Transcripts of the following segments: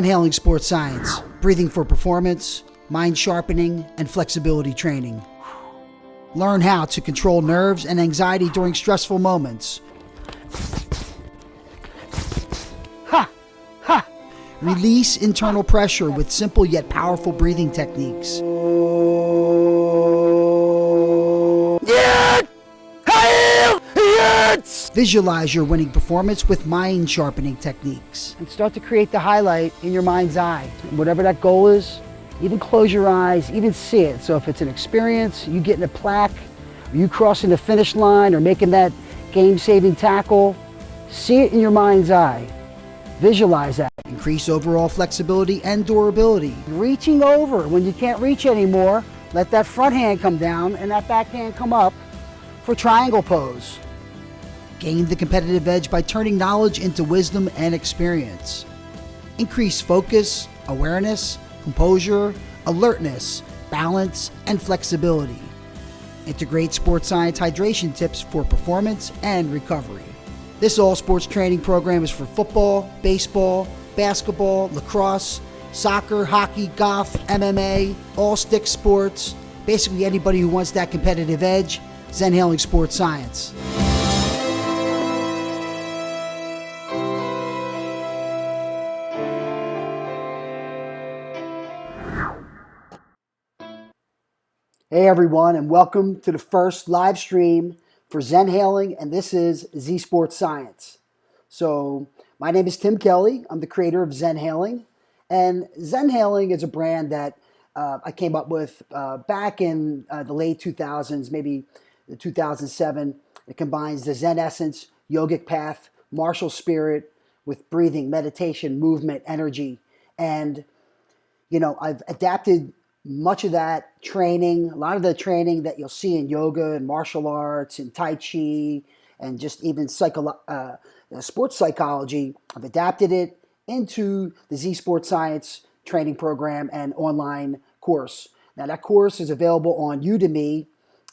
Zenhaling Sports Science, breathing for performance, mind sharpening, and flexibility training. Learn how to control nerves and anxiety during stressful moments. Ha! Ha! Release internal pressure with simple yet powerful breathing techniques. Visualize your winning performance with mind-sharpening techniques. And start to create the highlight in your mind's eye. And whatever that goal is, even close your eyes, even see it. So if it's an experience, you getting a plaque, or you crossing the finish line, or making that game-saving tackle, see it in your mind's eye. Visualize that. Increase overall flexibility and durability. Reaching over when you can't reach anymore, let that front hand come down and that back hand come up for triangle pose. Gain the competitive edge by turning knowledge into wisdom and experience. Increase focus, awareness, composure, alertness, balance, and flexibility. Integrate sports science hydration tips for performance and recovery. This all-sports training program is for football, baseball, basketball, lacrosse, soccer, hockey, golf, MMA, all stick sports, basically anybody who wants that competitive edge. Zenhaling Sports Science. Hey everyone, and welcome to the first live stream for Zenhaling, and this is Z Sports Science. So, my name is Tim Kelly. I'm the creator of Zenhaling, and Zenhaling is a brand that I came up with back in the late 2000s, maybe 2007. It combines the Zen essence, yogic path, martial spirit with breathing, meditation, movement, energy, and I've adapted much of that training, a lot of the training that you'll see in yoga and martial arts and Tai Chi and just even sports psychology. I've adapted it into the Z Sports Science training program and online course. Now that course is available on Udemy,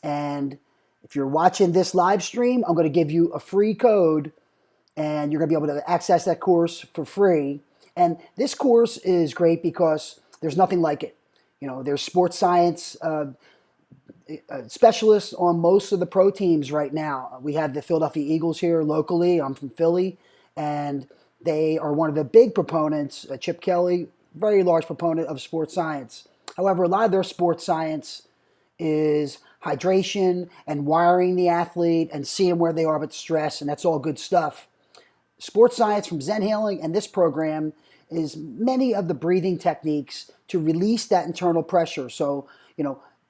and if you're watching this live stream, I'm going to give you a free code and you're going to be able to access that course for free. And this course is great because there's nothing like it. There's sports science specialists on most of the pro teams right now. We have the Philadelphia Eagles here locally. I'm from Philly, and they are one of the big proponents. Chip Kelly, very large proponent of sports science. However, a lot of their sports science is hydration and wiring the athlete and seeing where they are with stress, and that's all good stuff. Sports science from Zenhaling and this program is many of the breathing techniques to release that internal pressure. So,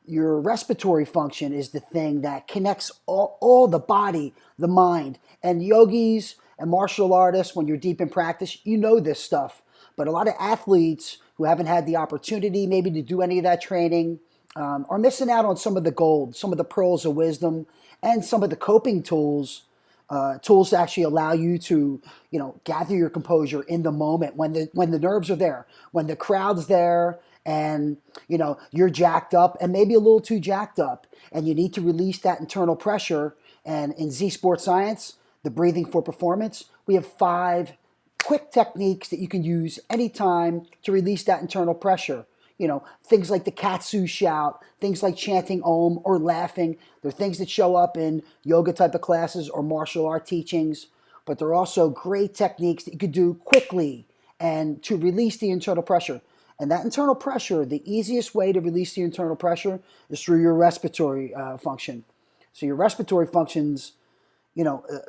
your respiratory function is the thing that connects all the body, the mind. And yogis and martial artists, when you're deep in practice, you know this stuff. But a lot of athletes who haven't had the opportunity maybe to do any of that training are missing out on some of the gold, some of the pearls of wisdom, and some of the coping tools to actually allow you to, gather your composure in the moment when the nerves are there, when the crowd's there, and you're jacked up and maybe a little too jacked up, and you need to release that internal pressure. And in Z Sports Science, the breathing for performance, we have 5 quick techniques that you can use anytime to release that internal pressure. Things like the Katsu shout, things like chanting Om or laughing. They're things that show up in yoga type of classes or martial art teachings, but they're also great techniques that you could do quickly and to release the internal pressure. And that internal pressure, the easiest way to release the internal pressure is through your respiratory function. So your respiratory function's,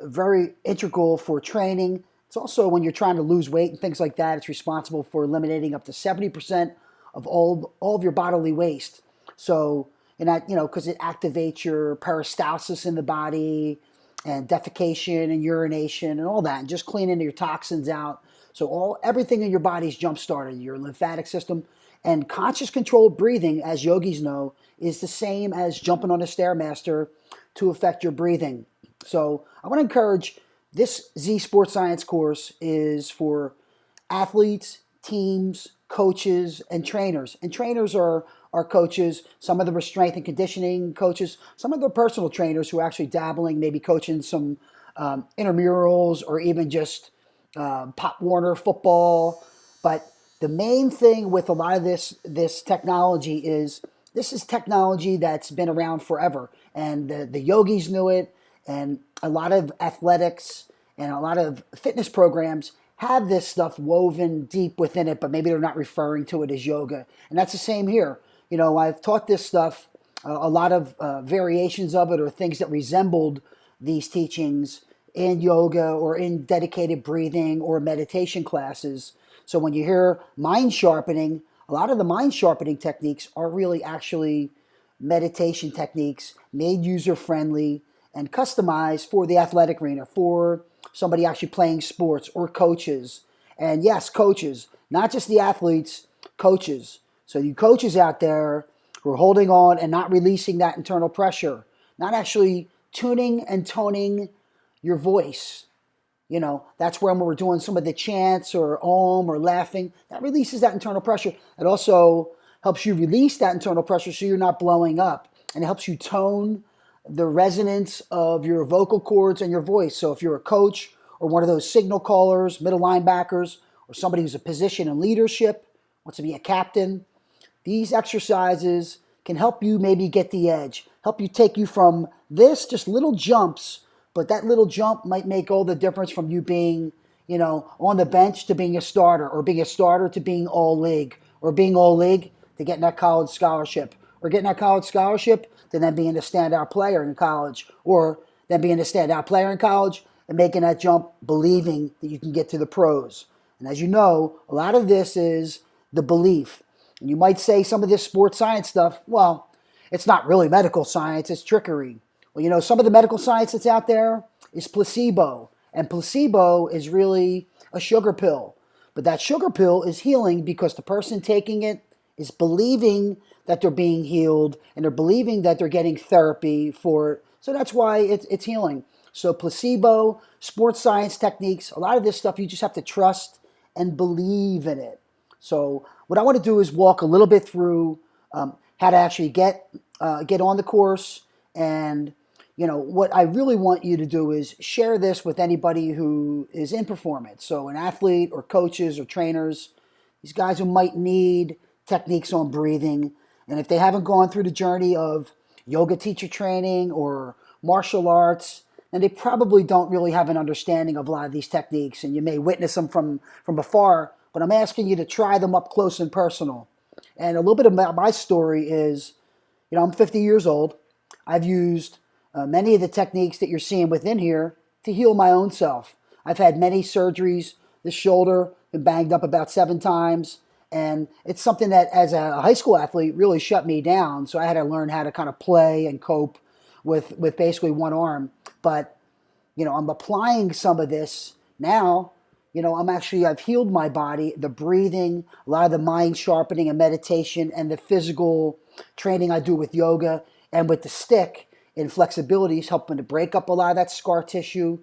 very integral for training. It's also when you're trying to lose weight and things like that, it's responsible for eliminating up to 70% of all of your bodily waste. So, because it activates your peristalsis in the body and defecation and urination and all that, and just cleaning your toxins out. So everything in your body's jump-started, your lymphatic system. And conscious controlled breathing, as yogis know, is the same as jumping on a Stairmaster to affect your breathing. So I want to encourage this Z Sports Science course is for athletes, teams, coaches, and trainers. And trainers are coaches. Some of them are strength and conditioning coaches. Some of them are personal trainers who are actually dabbling, maybe coaching some intramurals or even just Pop Warner football. But The main thing with a lot of this technology is this is technology that's been around forever, and the yogis knew it, and a lot of athletics and a lot of fitness programs have this stuff woven deep within it, but maybe they're not referring to it as yoga. And that's the same here. I've taught this stuff, a lot of variations of it or things that resembled these teachings in yoga or in dedicated breathing or meditation classes. So when you hear mind sharpening, a lot of the mind sharpening techniques are really actually meditation techniques made user friendly and customized for the athletic arena, for somebody actually playing sports or coaches. And yes, coaches, not just the athletes, coaches. So you coaches out there who are holding on and not releasing that internal pressure, not actually tuning and toning your voice. That's when we're doing some of the chants or om or laughing. That releases that internal pressure. It also helps you release that internal pressure so you're not blowing up. And it helps you tone the resonance of your vocal cords and your voice. So if you're a coach or one of those signal callers, middle linebackers, or somebody who's a position in leadership, wants to be a captain, these exercises can help you maybe get the edge, help you take you from this, just little jumps, but that little jump might make all the difference from you being, on the bench to being a starter, or being a starter to being all league, or being all league to getting that college scholarship, or getting that college scholarship to then being a standout player in college, or then being a standout player in college and making that jump believing that you can get to the pros. And as you know, a lot of this is the belief. And you might say some of this sports science stuff, well, it's not really medical science, it's trickery. Well, some of the medical science that's out there is placebo. And placebo is really a sugar pill. But that sugar pill is healing because the person taking it is believing that they're being healed and they're believing that they're getting therapy for it. So that's why it's healing. So placebo, sports science techniques, a lot of this stuff you just have to trust and believe in it. So what I want to do is walk a little bit through how to actually get on the course. And what I really want you to do is share this with anybody who is in performance. So an athlete or coaches or trainers, these guys who might need techniques on breathing. And if they haven't gone through the journey of yoga teacher training or martial arts, then they probably don't really have an understanding of a lot of these techniques. And you may witness them from afar, but I'm asking you to try them up close and personal. And a little bit about my story is, I'm 50 years old. I've used many of the techniques that you're seeing within here to heal my own self. I've had many surgeries. This shoulder been banged up about 7 times. And it's something that as a high school athlete really shut me down. So I had to learn how to kind of play and cope with basically one arm. But, I'm applying some of this now. I've healed my body, the breathing, a lot of the mind sharpening and meditation and the physical training I do with yoga and with the stick and flexibility is helping to break up a lot of that scar tissue,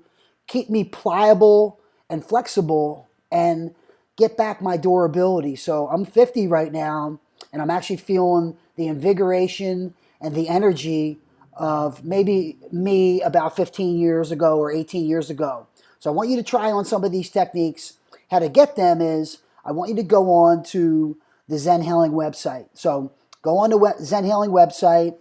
keep me pliable and flexible, and get back my durability. So I'm 50 right now, and I'm actually feeling the invigoration and the energy of maybe me about 15 years ago or 18 years ago. So I want you to try on some of these techniques. How to get them is I want you to go on to the Zenhaling website. So go on to Zenhaling website,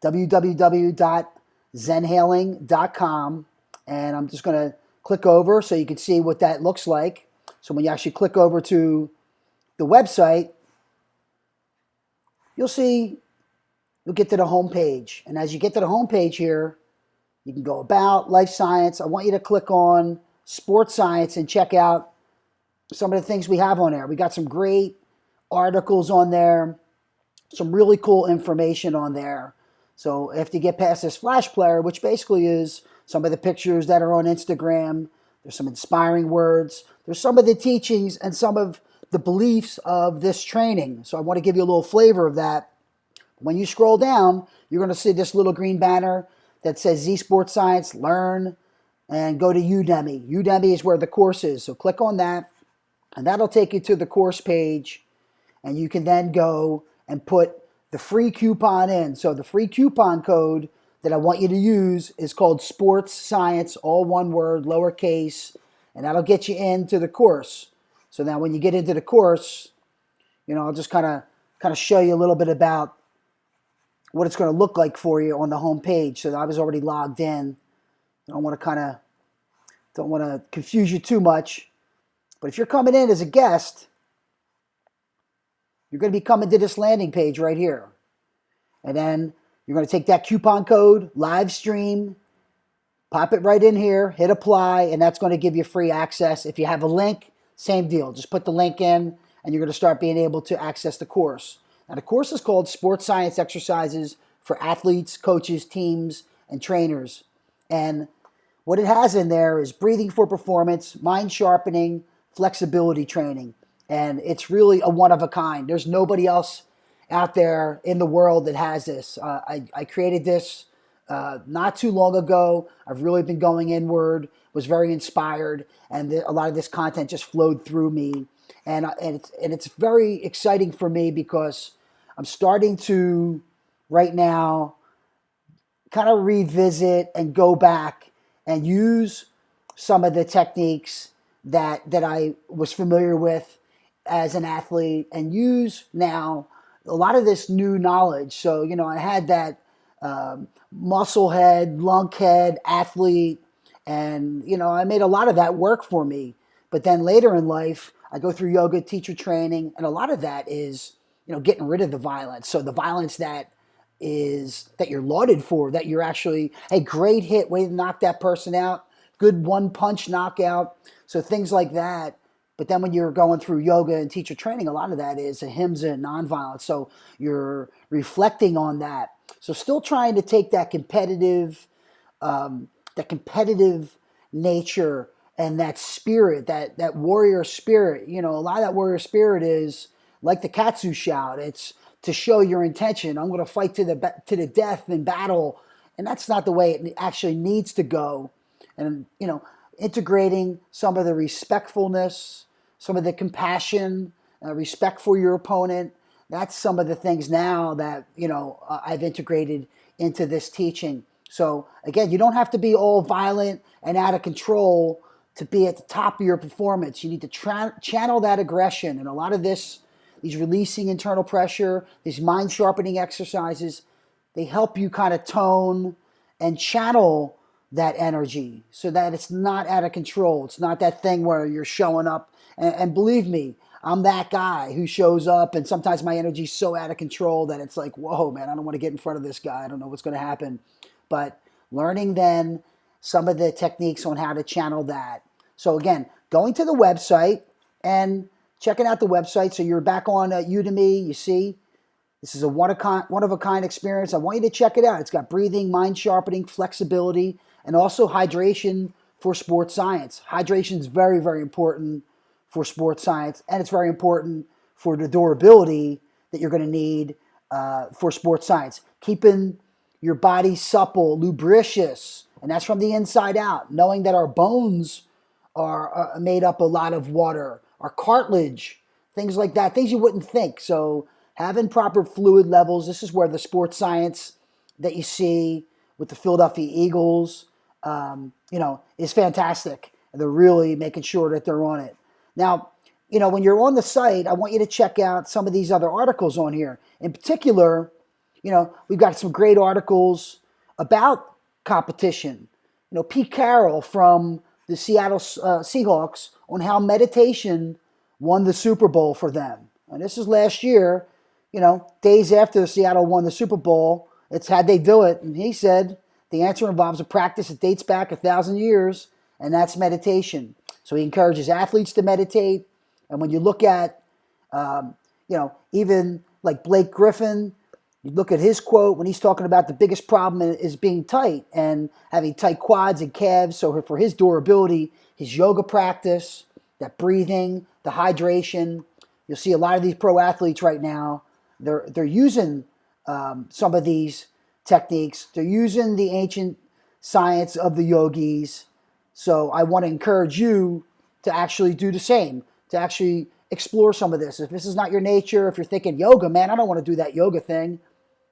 www.zenhaling.com, and I'm just going to click over so you can see what that looks like. So when you actually click over to the website, you'll get to the home page. And as you get to the home page here, you can go about life science. I want you to click on sports science and check out some of the things we have on there. We got some great articles on there, some really cool information on there. So after you get past this flash player, which basically is some of the pictures that are on Instagram, there's some inspiring words, there's some of the teachings and some of the beliefs of this training. So I want to give you a little flavor of that. When you scroll down, you're going to see this little green banner that says Z Sports Science, Learn, and go to Udemy. Udemy is where the course is. So click on that, and that'll take you to the course page, and you can then go and put the free coupon in. So the free coupon code that I want you to use is called Sports Science, all one word, lowercase, and that'll get you into the course. So now when you get into the course, I'll just kind of show you a little bit about what it's going to look like for you on the home page. So I was already logged in. I don't want to confuse you too much. But if you're coming in as a guest, you're going to be coming to this landing page right here. And then you're going to take that coupon code, live stream, pop it right in here, hit apply, and that's going to give you free access. If you have a link, same deal. Just put the link in, and you're going to start being able to access the course. Now, the course is called Sports Science Exercises for Athletes, Coaches, Teams, and Trainers. And what it has in there is breathing for performance, mind sharpening, flexibility training. And it's really a one of a kind. There's nobody else out there in the world that has this. I created this not too long ago. I've really been going inward, was very inspired, and a lot of this content just flowed through me. And it's very exciting for me because I'm starting to, right now, kind of revisit and go back and use some of the techniques that I was familiar with as an athlete, and use now a lot of this new knowledge. So, I had that muscle head, lunk head athlete, and, I made a lot of that work for me. But then later in life, I go through yoga teacher training, and a lot of that is, getting rid of the violence. So the violence that you're lauded for, that you're actually a great hit, way to knock that person out, good one punch knockout. So things like that. But then when you're going through yoga and teacher training, a lot of that is ahimsa and nonviolence. So you're reflecting on that. So still trying to take that competitive nature and that spirit, that warrior spirit. A lot of that warrior spirit is like the Katsu shout. It's to show your intention. I'm going to fight to the death in battle, and that's not the way it actually needs to go. And integrating some of the respectfulness, some of the compassion, respect for your opponent. That's some of the things now that I've integrated into this teaching. So again, you don't have to be all violent and out of control to be at the top of your performance. You need to channel that aggression, and a lot of these releasing internal pressure, these mind sharpening exercises, they help you kind of tone and channel that energy so that it's not out of control. It's not that thing where you're showing up. And believe me, I'm that guy who shows up, and sometimes my energy's so out of control that it's like, whoa, man, I don't want to get in front of this guy. I don't know what's going to happen. But learning then some of the techniques on how to channel that. So again, going to the website and checking out the website. So you're back on Udemy. You see, this is a one of a kind experience. I want you to check it out. It's got breathing, mind sharpening, flexibility, and also hydration for sports science. Hydration is very, very important for sports science, and it's very important for the durability that you're going to need for sports science. Keeping your body supple, lubricious, and that's from the inside out. Knowing that our bones are made up a lot of water, our cartilage, things like that, things you wouldn't think. So having proper fluid levels, this is where the sports science that you see with the Philadelphia Eagles, is fantastic. They're really making sure that they're on it. Now, when you're on the site, I want you to check out some of these other articles on here. In particular, we've got some great articles about competition. Pete Carroll from the Seattle Seahawks on how meditation won the Super Bowl for them. And this is last year, days after Seattle won the Super Bowl. It's how'd they do it? And he said the answer involves a practice that dates back 1,000 years, and that's meditation. So he encourages athletes to meditate. And when you look at, even like Blake Griffin, you look at his quote when he's talking about the biggest problem is being tight and having tight quads and calves. So for his durability, his yoga practice, that breathing, the hydration, you'll see a lot of these pro athletes right now, they're using some of these techniques. They're using the ancient science of the yogis. So I want to encourage you to actually do the same, to actually explore some of this. If this is not your nature, if you're thinking yoga, man, I don't want to do that yoga thing,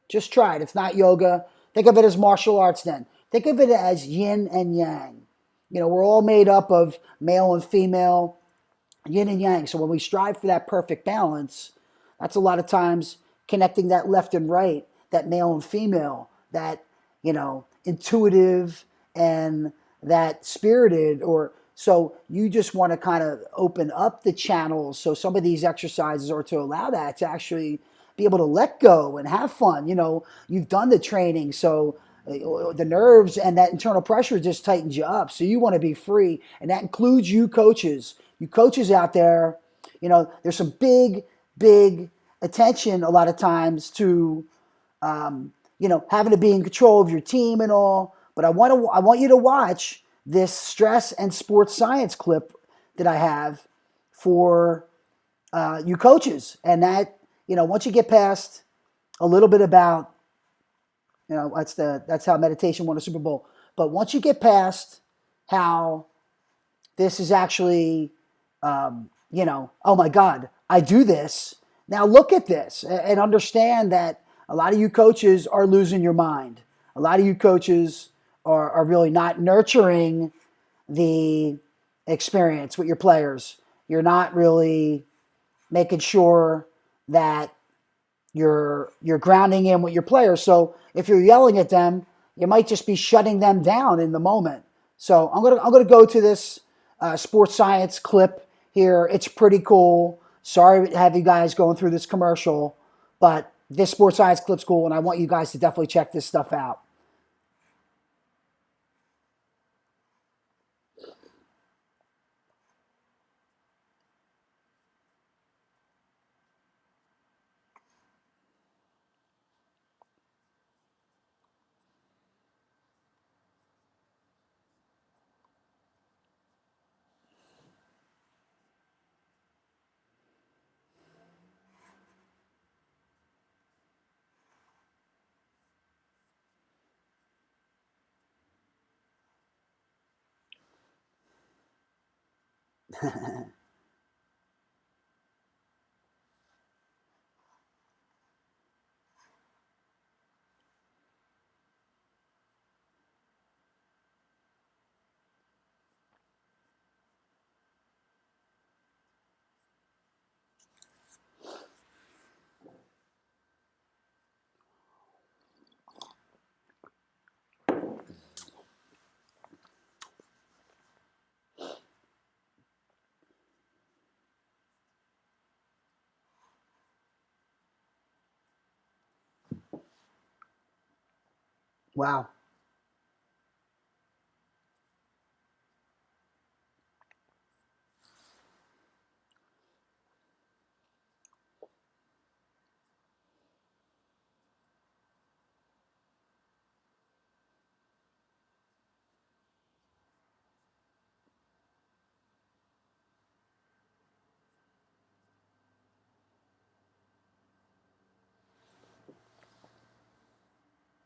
just try it. It's not yoga. Think of it as martial arts then. Think of it as yin and yang. We're all made up of male and female, yin and yang. So when we strive for that perfect balance, That's a lot of times connecting that left and right, that male and female, that, intuitive and that spirited. Or so you just want to kind of open up the channels, so some of these exercises are to allow that to actually be able to let go and have fun. You've done the training, so the nerves and that internal pressure just tightens you up. So you want to be free, and that includes you coaches. You coaches out there, there's some big attention a lot of times to, having to be in control of your team and all. But I want you to watch this stress and sports science clip that I have for you coaches, and that, once you get past a little bit about, that's how meditation won a Super Bowl. But once you get past how this is actually, oh my God, I do this. Now look at this and understand that a lot of you coaches are losing your mind. A lot of you coaches are really not nurturing the experience with your players. You're not really making sure that you're grounding in with your players. So if you're yelling at them, you might just be shutting them down in the moment. So I'm gonna go to this sports science clip here. It's pretty cool. Sorry to have you guys going through this commercial, but this sports science clip's cool, and I want you guys to definitely check this stuff out. Wow.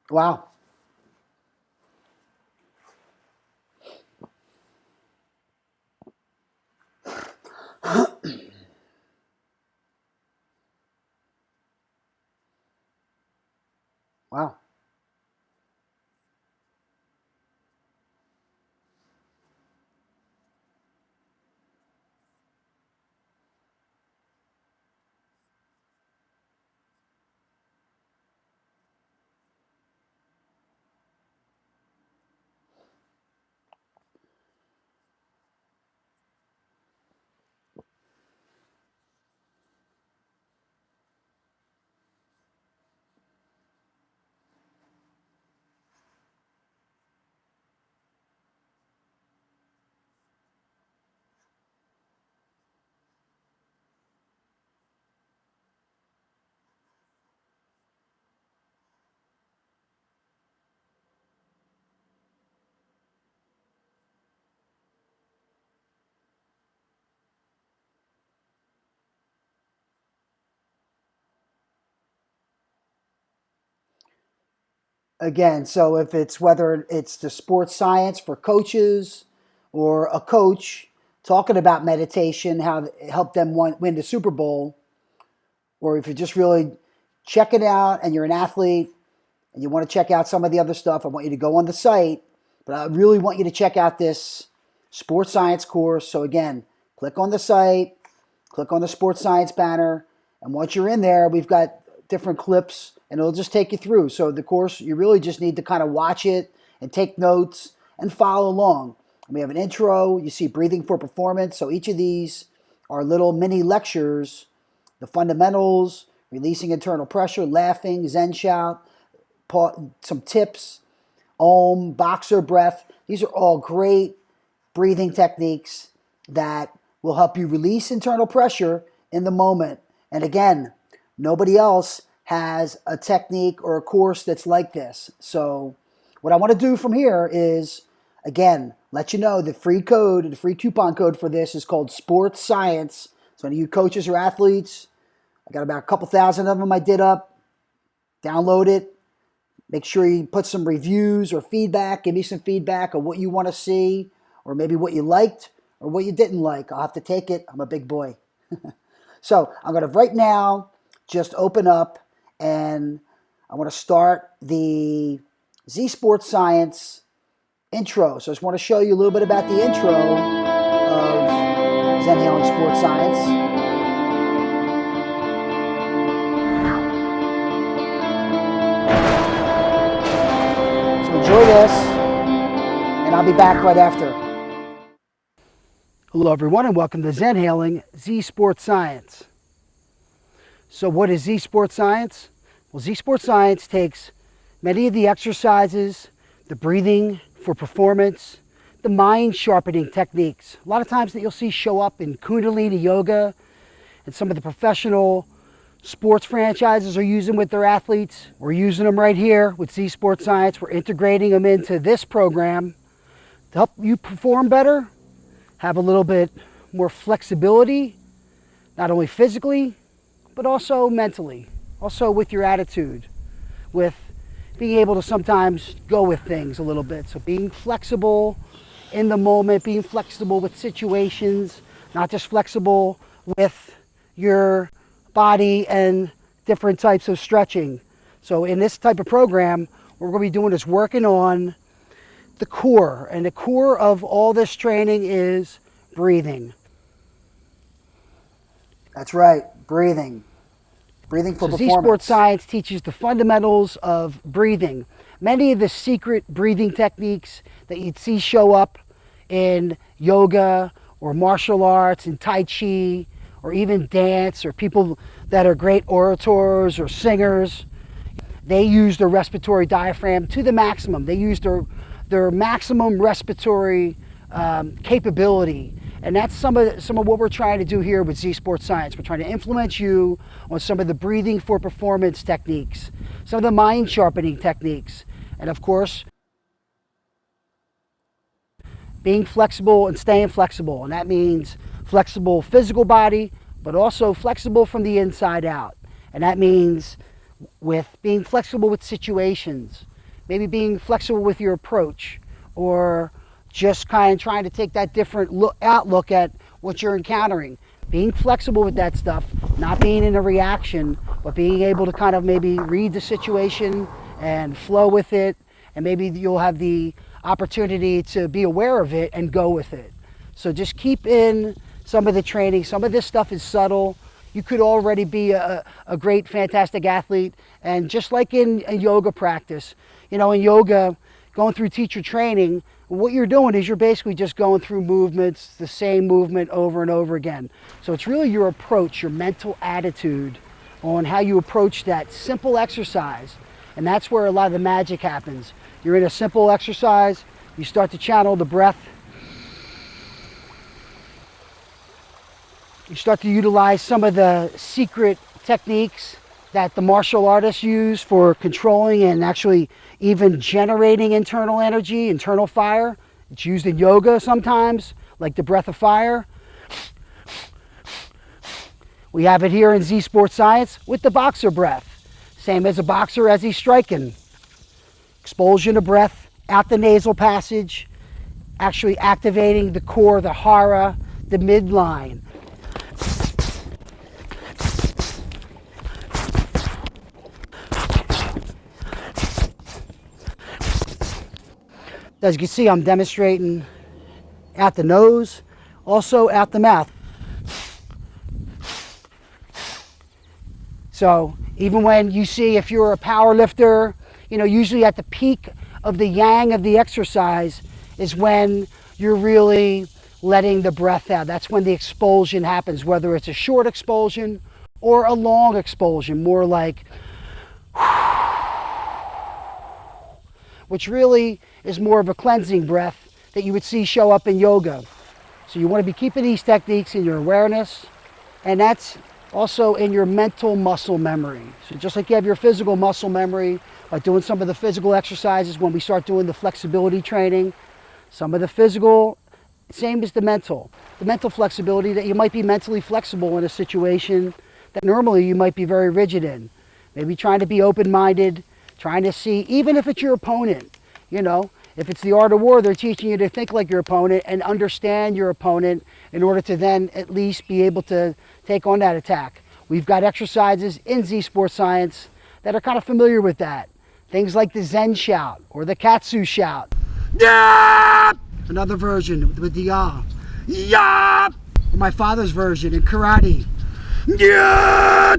Wow. Wow. Again, so if it's whether it's the sports science for coaches or a coach talking about meditation, how it helped them win the Super Bowl, or if you're just really checking out and you're an athlete and you want to check out some of the other stuff, I want you to go on the site. But I really want you to check out this sports science course. So again, click on the site, click on the sports science banner, And once you're in there, we've got different clips and it'll just take you through. So the course, you really just need to kind of watch it and take notes and follow along. We have an intro, you see breathing for performance. So each of these are little mini lectures, the fundamentals, releasing internal pressure, laughing, Zen shout, some tips, Om, boxer breath. These are all great breathing techniques that will help you release internal pressure in the moment. And again, nobody else has a technique or a course that's like this. So what I want to do from here is, again, let you know the free coupon code for this is called Sports Science. So any of you coaches or athletes, I got about a couple thousand of them I did up. Download it. Make sure you put some reviews or feedback. Give me some feedback on what you want to see or maybe what you liked or what you didn't like. I'll have to take it. I'm a big boy. So I'm going to right now just open up and I want to start the Z Sports Science intro. So I just want to show you a little bit about the intro of Zenhaling Sports Science. So enjoy this, and I'll be back right after. Hello everyone, and welcome to Zenhaling Z Sports Science. So what is Z Sports Science? Well, Z Sports Science takes many of the exercises, the breathing for performance, the mind sharpening techniques. A lot of times that you'll see show up in Kundalini yoga and some of the professional sports franchises are using with their athletes. We're using them right here with Z Sports Science. We're integrating them into this program to help you perform better, have a little bit more flexibility, not only physically, but also mentally, also with your attitude, with being able to sometimes go with things a little bit. So being flexible in the moment, being flexible with situations, not just flexible with your body and different types of stretching. So in this type of program, what we're going to be doing is working on the core. And the core of all this training is breathing. That's right, breathing. Breathing for performance. Z Sports Science teaches the fundamentals of breathing. Many of the secret breathing techniques that you'd see show up in yoga or martial arts and Tai Chi or even dance or people that are great orators or singers, they use their respiratory diaphragm to the maximum. They use their maximum respiratory capability. And that's some of what we're trying to do here with Z Sports Science. We're trying to influence you on some of the breathing for performance techniques, some of the mind sharpening techniques, and of course, being flexible and staying flexible. And that means flexible physical body, but also flexible from the inside out. And that means with being flexible with situations, maybe being flexible with your approach, or just kind of trying to take that different outlook at what you're encountering. Being flexible with that stuff, not being in a reaction, but being able to kind of maybe read the situation and flow with it, and maybe you'll have the opportunity to be aware of it and go with it. So just keep in some of the training. Some of this stuff is subtle. You could already be a great, fantastic athlete. And just like in a yoga practice, you know, in yoga, going through teacher training, what you're doing is you're basically just going through movements, the same movement over and over again. So it's really your approach, your mental attitude on how you approach that simple exercise. And that's where a lot of the magic happens. You're in a simple exercise, you start to channel the breath. You start to utilize some of the secret techniques that the martial artists use for controlling and actually even generating internal energy, internal fire. It's used in yoga sometimes, like the breath of fire. We have it here in Z Sports Science with the boxer breath. Same as a boxer as he's striking. Expulsion of breath out the nasal passage, actually activating the core, the hara, the midline. As you can see, I'm demonstrating out the nose, also out the mouth. So even when you see, if you're a power lifter, usually at the peak of the yang of the exercise is when you're really letting the breath out. That's when the expulsion happens, whether it's a short expulsion or a long expulsion, more like, which really is more of a cleansing breath that you would see show up in yoga. So you want to be keeping these techniques in your awareness, and that's also in your mental muscle memory. So just like you have your physical muscle memory by doing some of the physical exercises when we start doing the flexibility training, some of the physical, same as the mental flexibility, that you might be mentally flexible in a situation that normally you might be very rigid in. Maybe trying to be open-minded, trying to see, even if it's your opponent, if it's the art of war, they're teaching you to think like your opponent and understand your opponent in order to then at least be able to take on that attack. We've got exercises in Z Sports Science that are kind of familiar with that. Things like the Zen shout or the Katsu shout. Yeah! Another version with the ya. Yeah! Or my father's version in karate. Yeah!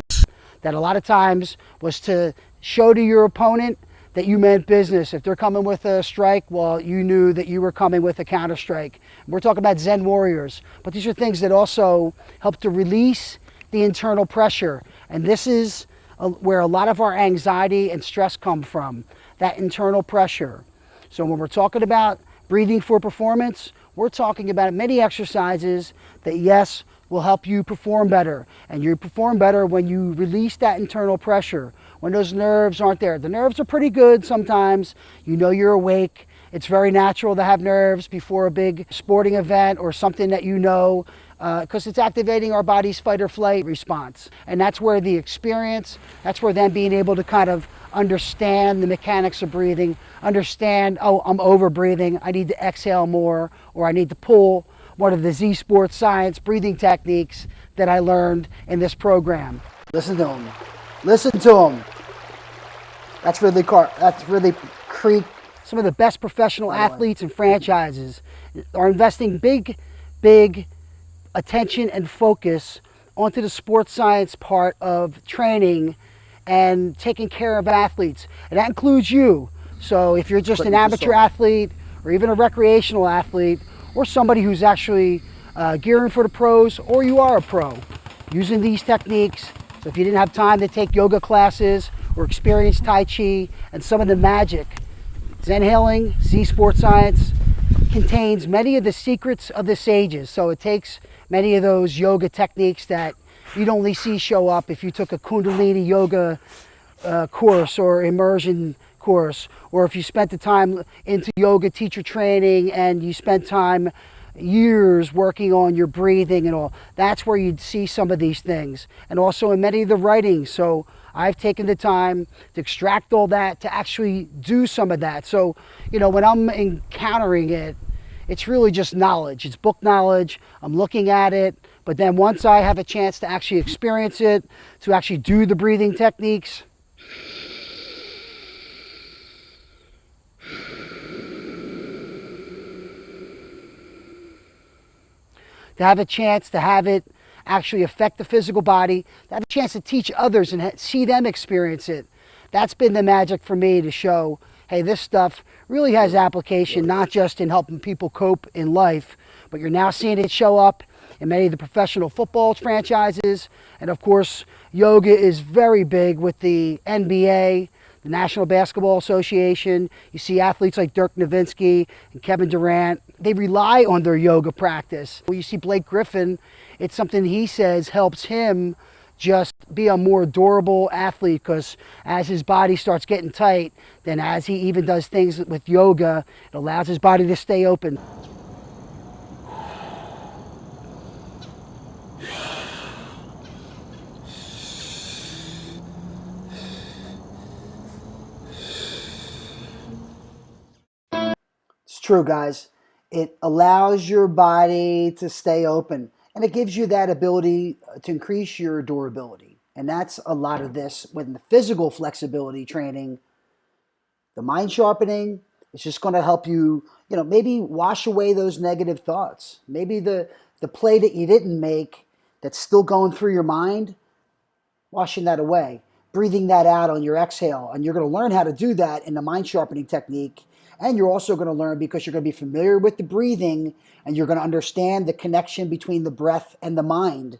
That a lot of times was to show to your opponent that you meant business. If they're coming with a strike, well, you knew that you were coming with a counter strike. We're talking about Zen warriors, but these are things that also help to release the internal pressure. And this is where a lot of our anxiety and stress come from, that internal pressure. So when we're talking about breathing for performance, we're talking about many exercises that, yes, will help you perform better. And you perform better when you release that internal pressure, when those nerves aren't there. The nerves are pretty good sometimes. You're awake. It's very natural to have nerves before a big sporting event or something that because it's activating our body's fight or flight response. And that's where the experience, that's where then being able to kind of understand the mechanics of breathing, understand, oh, I'm over breathing, I need to exhale more, or I need to pull, one of the Z Sports Science breathing techniques that I learned in this program. Listen to them. Listen to them. That's really some of the best professional athletes and franchises are investing big attention and focus onto the sports science part of training and taking care of athletes. And that includes you. So if you're just an amateur athlete or even a recreational athlete or somebody who's actually gearing for the pros, or you are a pro, using these techniques. So if you didn't have time to take yoga classes or experience Tai Chi and some of the magic, Zenhaling, Z Sports Science, contains many of the secrets of the sages. So it takes many of those yoga techniques that you'd only see show up if you took a Kundalini yoga course or immersion course, or if you spent the time into yoga teacher training and you spent time years working on your breathing and all. That's where you'd see some of these things, and also in many of the writings. So I've taken the time to extract all that to actually do some of that. So when I'm encountering it, it's really just knowledge. It's book knowledge. I'm looking at it, but then once I have a chance to actually experience it, to actually do the breathing techniques, to have a chance to have it actually affect the physical body, to have a chance to teach others and see them experience it. That's been the magic for me, to show, hey, this stuff really has application, not just in helping people cope in life, but you're now seeing it show up in many of the professional football franchises. And of course, yoga is very big with the NBA, the National Basketball Association. You see athletes like Dirk Nowitzki and Kevin Durant. They rely on their yoga practice. When you see Blake Griffin, it's something he says helps him just be a more durable athlete, because as his body starts getting tight, then as he even does things with yoga, it allows his body to stay open. It's true, guys. It allows your body to stay open, and it gives you that ability to increase your durability. And that's a lot of this with the physical flexibility training. The mind sharpening is just going to help you, maybe wash away those negative thoughts. Maybe the play that you didn't make that's still going through your mind, washing that away, breathing that out on your exhale. And you're going to learn how to do that in the mind sharpening technique. And you're also going to learn, because you're going to be familiar with the breathing, and you're going to understand the connection between the breath and the mind.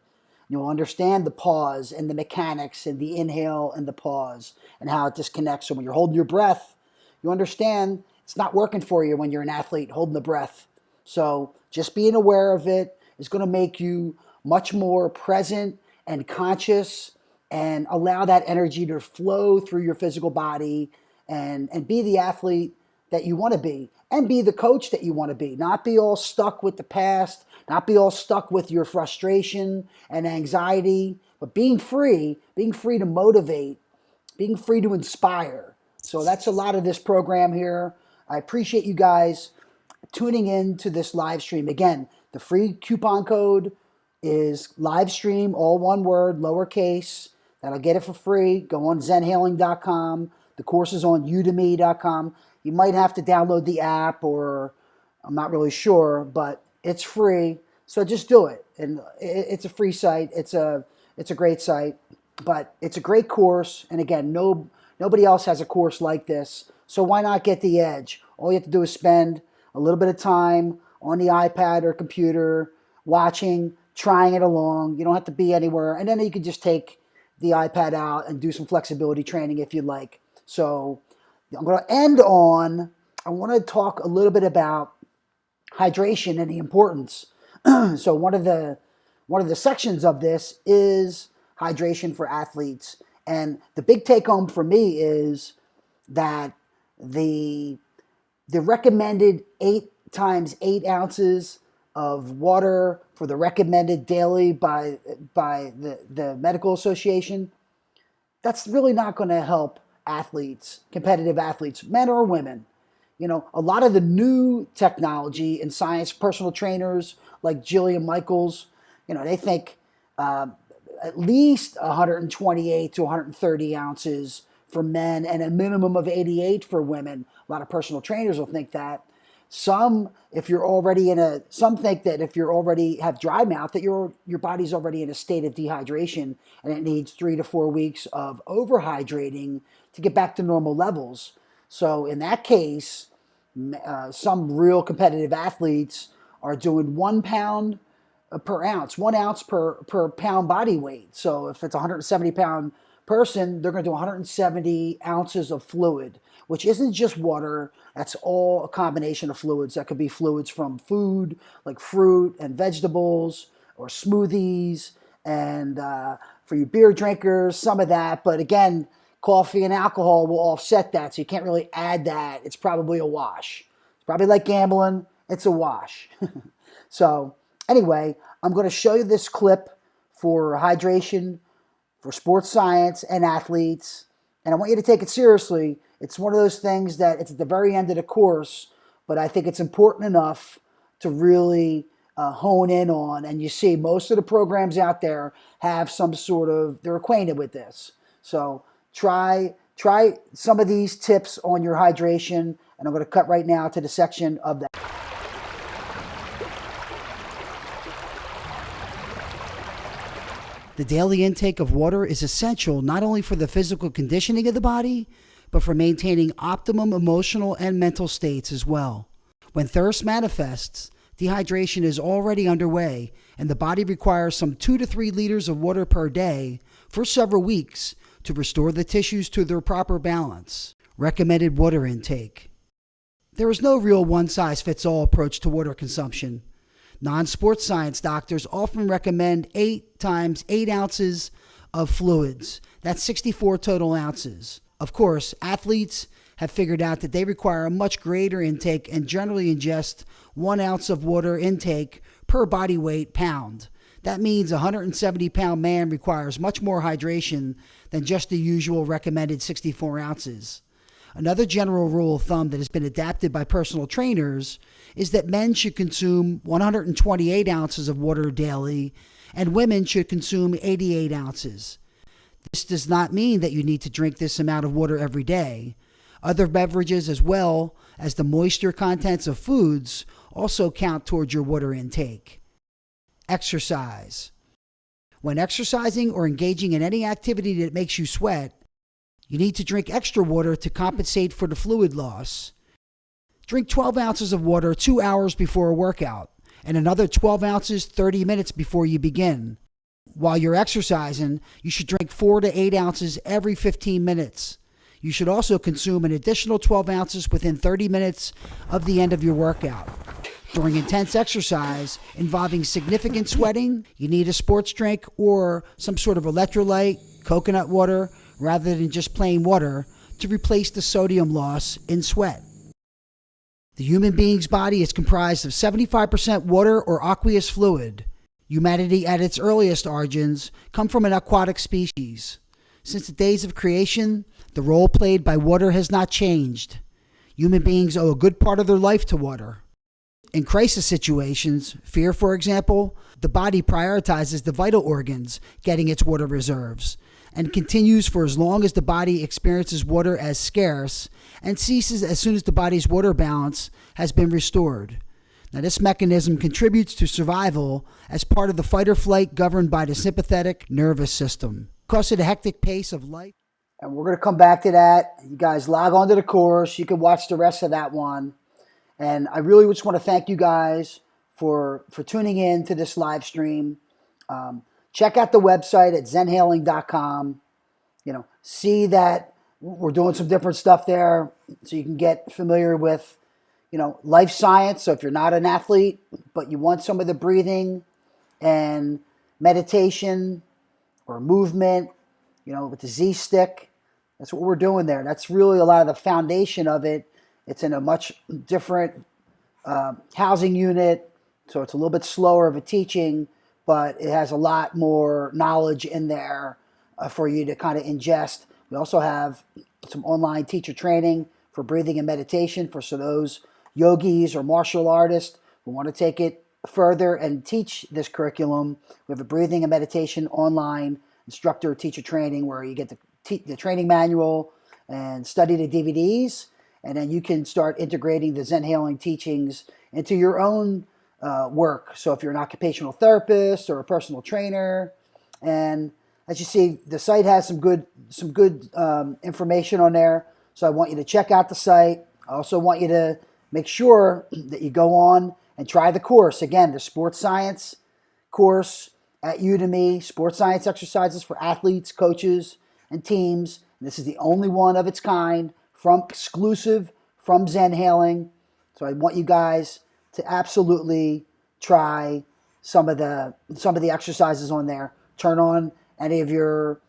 You'll understand the pause and the mechanics and the inhale and the pause and how it disconnects. So when you're holding your breath, you understand it's not working for you when you're an athlete holding the breath. So just being aware of it is going to make you much more present and conscious, and allow that energy to flow through your physical body, and be the athlete that you want to be, and be the coach that you want to be. Not be all stuck with the past, not be all stuck with your frustration and anxiety, but being free to motivate, being free to inspire. So that's a lot of this program here. I appreciate you guys tuning in to this live stream. Again, the free coupon code is live stream, all one word, lowercase. That'll get it for free. Go on Zenhaling.com. The course is on Udemy.com. You might have to download the app, or I'm not really sure, but it's free. So just do it. And it's a free site. It's a great site, but it's a great course. And again, nobody else has a course like this. So why not get the edge? All you have to do is spend a little bit of time on the iPad or computer watching, trying it along. You don't have to be anywhere. And then you can just take the iPad out and do some flexibility training if you like. So I'm going to end on, I want to talk a little bit about hydration and the importance. So one of the sections of this is hydration for athletes. And the big take home for me is that the recommended 8 times 8 ounces of water for the recommended daily by the medical association, that's really not going to help athletes, competitive athletes, men or women. You know, a lot of the new technology in science, personal trainers like Jillian Michaels, you know, they think at least 128 to 130 ounces for men and a minimum of 88 for women. A lot of personal trainers will think that. Some think that if you're already have dry mouth, that your body's already in a state of dehydration, and it needs 3 to 4 weeks of overhydrating to get back to normal levels. So in that case, some real competitive athletes are doing 1 pound per ounce, 1 ounce per pound body weight. So if it's a 170-pound person, they're going to do 170 ounces of fluid, which isn't just water. That's all a combination of fluids. That could be fluids from food, like fruit and vegetables, or smoothies, and for you beer drinkers, some of that. But again, coffee and alcohol will offset that, so you can't really add that. It's probably a wash. It's probably like gambling. It's a wash. So anyway, I'm going to show you this clip for hydration for sports science and athletes, and I want you to take it seriously. It's one of those things that it's at the very end of the course, but I think it's important enough to really hone in on. And you see, most of the programs out there have some sort of, they're acquainted with this. So try some of these tips on your hydration, and I'm going to cut right now to the section of that. The daily intake of water is essential not only for the physical conditioning of the body, but for maintaining optimum emotional and mental states as well. When thirst manifests, dehydration is already underway, and the body requires some 2 to 3 liters of water per day for several weeks to restore the tissues to their proper balance. Recommended water intake. There is no real one-size-fits-all approach to water consumption. Non-sports science doctors often recommend 8 times 8 ounces of fluids. That's 64 total ounces. Of course, athletes have figured out that they require a much greater intake and generally ingest 1 ounce of water intake per body weight pound. That means a 170-pound man requires much more hydration than just the usual recommended 64 ounces. Another general rule of thumb that has been adapted by personal trainers is that men should consume 128 ounces of water daily and women should consume 88 ounces. This does not mean that you need to drink this amount of water every day. Other beverages, as well as the moisture contents of foods, also count towards your water intake. Exercise. When exercising or engaging in any activity that makes you sweat, you need to drink extra water to compensate for the fluid loss. Drink 12 ounces of water 2 hours before a workout, and another 12 ounces 30 minutes before you begin. While you're exercising, you should drink 4 to 8 ounces every 15 minutes. You should also consume an additional 12 ounces within 30 minutes of the end of your workout. During intense exercise involving significant sweating, you need a sports drink or some sort of electrolyte, coconut water, rather than just plain water, to replace the sodium loss in sweat. The human being's body is comprised of 75% water or aqueous fluid. Humanity at its earliest origins come from an aquatic species. Since the days of creation, the role played by water has not changed. Human beings owe a good part of their life to water. In crisis situations, fear for example, the body prioritizes the vital organs getting its water reserves and continues for as long as the body experiences water as scarce and ceases as soon as the body's water balance has been restored. Now, this mechanism contributes to survival as part of the fight or flight governed by the sympathetic nervous system. Because of the hectic pace of life. And we're going to come back to that. You guys log on to the course. You can watch the rest of that one. And I really just want to thank you guys for tuning in to this live stream. Check out the website at zenhaling.com. See that we're doing some different stuff there so you can get familiar with life science. So if you're not an athlete, but you want some of the breathing and meditation or movement, with the Z stick, that's what we're doing there. That's really a lot of the foundation of it. It's in a much different housing unit, so it's a little bit slower of a teaching, but it has a lot more knowledge in there for you to kind of ingest. We also have some online teacher training for breathing and meditation for those yogis or martial artists who want to take it further and teach this curriculum. We have a breathing and meditation online instructor teacher training where you get the training manual and study the DVDs, and then you can start integrating the Zenhaling teachings into your own work. So if you're an occupational therapist or a personal trainer, and as you see, the site has some good information on there. So I want you to check out the site. I also want you to make sure that you go on and try the course. Again, the sports science course at Udemy, sports science exercises for athletes, coaches, and teams. And this is the only one of its kind exclusive from Zenhaling. So I want you guys to absolutely try some of the exercises on there. Turn on any of your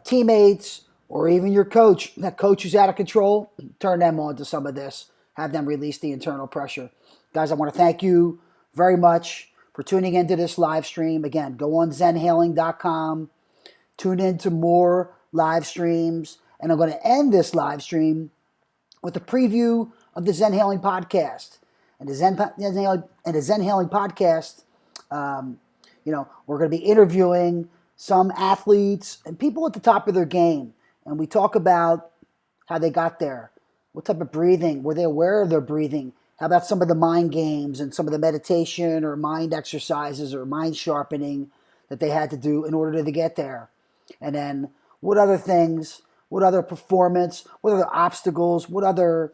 teammates or even your coach. That coach who's out of control, turn them on to some of this. Have them release the internal pressure. Guys, I want to thank you very much for tuning into this live stream. Again, go on zenhaling.com. Tune in to more live streams. And I'm going to end this live stream with a preview of the Zenhaling podcast. And the Zenhaling podcast, we're going to be interviewing some athletes and people at the top of their game. And we talk about how they got there. What type of breathing? Were they aware of their breathing? How about some of the mind games and some of the meditation or mind exercises or mind sharpening that they had to do in order to get there? And then what other things, what other performance, what other obstacles, what other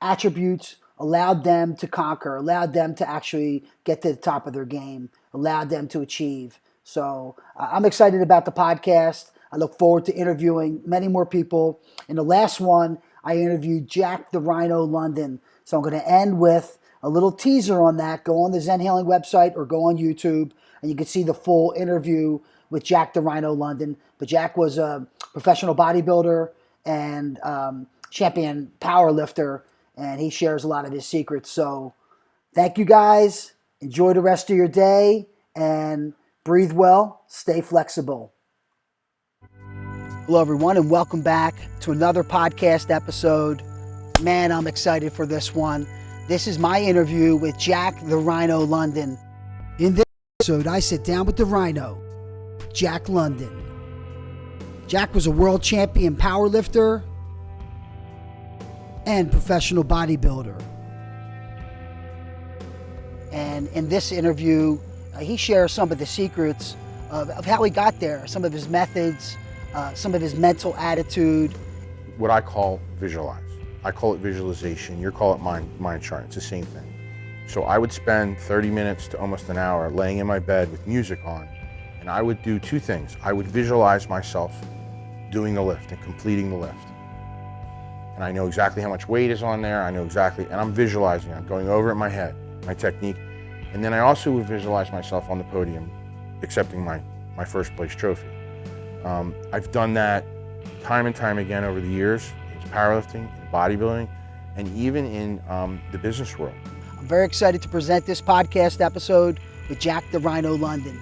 attributes allowed them to conquer, allowed them to actually get to the top of their game, allowed them to achieve. So I'm excited about the podcast. I look forward to interviewing many more people. In the last one, I interviewed Jack the Rhino London. So I'm going to end with a little teaser on that. Go on the Zenhaling website or go on YouTube, and you can see the full interview with Jack the Rhino London. But Jack was a professional bodybuilder and champion power lifter, and he shares a lot of his secrets. So thank you guys. Enjoy the rest of your day, and breathe well, stay flexible. Hello, everyone, and welcome back to another podcast episode. Man, I'm excited for this one. This is my interview with Jack the Rhino London. In this episode, I sit down with the Rhino, Jack London. Jack was a world champion powerlifter and professional bodybuilder. And in this interview, he shares some of the secrets of how he got there, some of his methods, some of his mental attitude. What I call visualize. I call it visualization. You call it mind chart. It's the same thing. So I would spend 30 minutes to almost an hour laying in my bed with music on, and I would do two things. I would visualize myself doing the lift and completing the lift. And I know exactly how much weight is on there. I know exactly, and I'm visualizing. I'm going over it in my head, my technique. And then I also would visualize myself on the podium accepting my first place trophy. I've done that time and time again over the years in powerlifting, in bodybuilding, and even in the business world. I'm very excited to present this podcast episode with Jack the Rhino London.